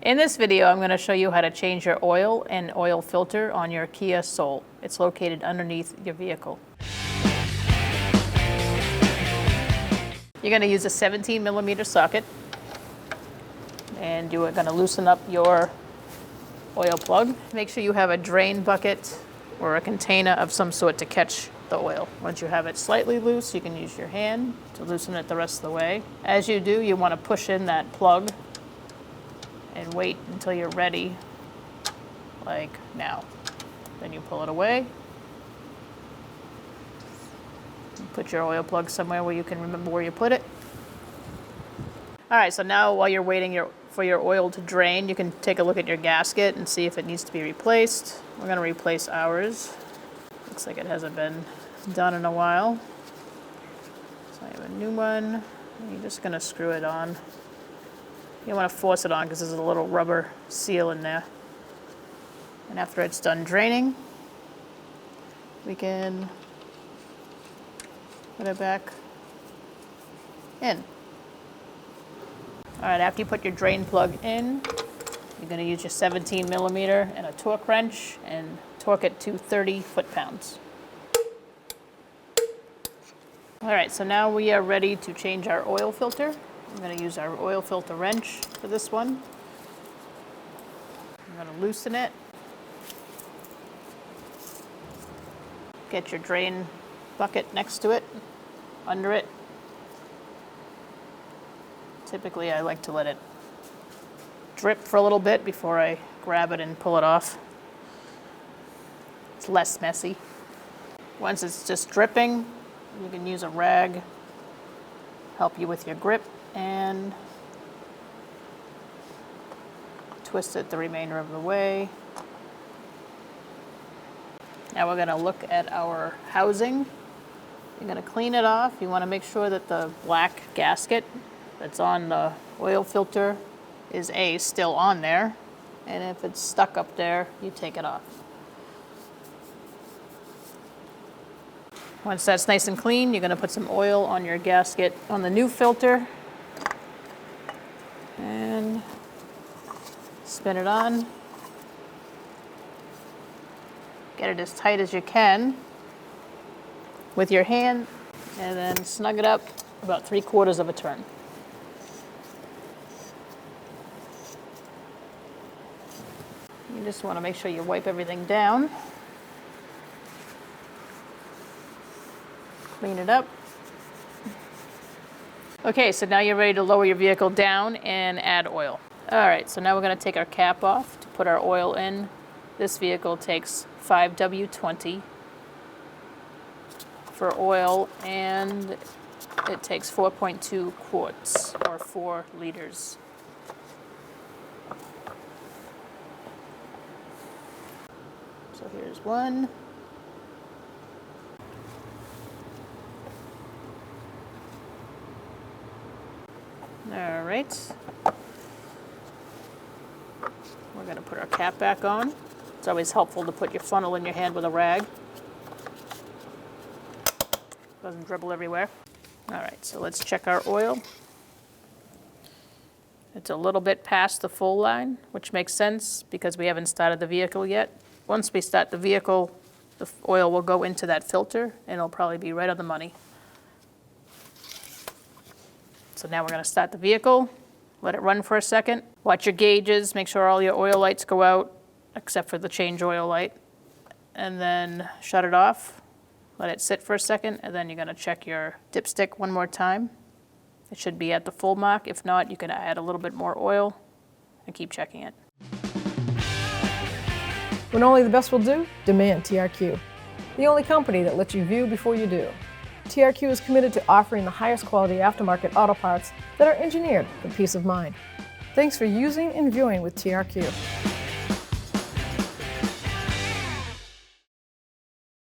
In this video, I'm going to show you how to change your oil and oil filter on your Kia Soul. It's located underneath your vehicle. You're going to use a 17mm socket, and you are going to loosen up your oil plug. Make sure you have a drain bucket or a container of some sort to catch the oil. Once you have it slightly loose, you can use your hand to loosen it the rest of the way. As you do, you want to push in that plug and wait until you're ready, like now. Then you pull it away. Put your oil plug somewhere where you can remember where you put it. All right, so now while you're waiting for your oil to drain, you can take a look at your gasket and see if it needs to be replaced. We're going to replace ours. Looks like it hasn't been done in a while. So I have a new one. You're just going to screw it on. You don't want to force it on because there's a little rubber seal in there. And after it's done draining, we can put it back in. All right, after you put your drain plug in, you're going to use your 17mm and a torque wrench and torque it to 30 foot-pounds. All right, so now we are ready to change our oil filter. I'm going to use our oil filter wrench for this one. I'm going to loosen it. Get your drain bucket next to it, under it. Typically, I like to let it drip for a little bit before I grab it and pull it off. It's less messy. Once it's just dripping, you can use a rag, help you with your grip, and twist it the remainder of the way. Now we're going to look at our housing. You're going to clean it off. You want to make sure that the black gasket that's on the oil filter is still on there, and if it's stuck up there, you take it off. Once that's nice and clean, you're going to put some oil on your gasket on the new filter and spin it on. Get it as tight as you can with your hand, and then snug it up about 3/4 of a turn. You just want to make sure you wipe everything down. Clean it up. Okay, so now you're ready to lower your vehicle down and add oil. All right, so now we're going to take our cap off to put our oil in. This vehicle takes 5W20 for oil, and it takes 4.2 quarts or 4 liters. So here's one. All right. We're going to put our cap back on. It's always helpful to put your funnel in your hand with a rag. Doesn't dribble everywhere. All right, so let's check our oil. It's a little bit past the full line, which makes sense because we haven't started the vehicle yet. Once we start the vehicle, the oil will go into that filter, and it'll probably be right on the money. So now we're going to start the vehicle, let it run for a second. Watch your gauges, make sure all your oil lights go out, except for the change oil light. And then shut it off, let it sit for a second, and then you're going to check your dipstick one more time. It should be at the full mark. If not, you can add a little bit more oil and keep checking it. When only the best will do, demand TRQ. The only company that lets you view before you do. TRQ is committed to offering the highest quality aftermarket auto parts that are engineered for peace of mind. Thanks for using and viewing with TRQ.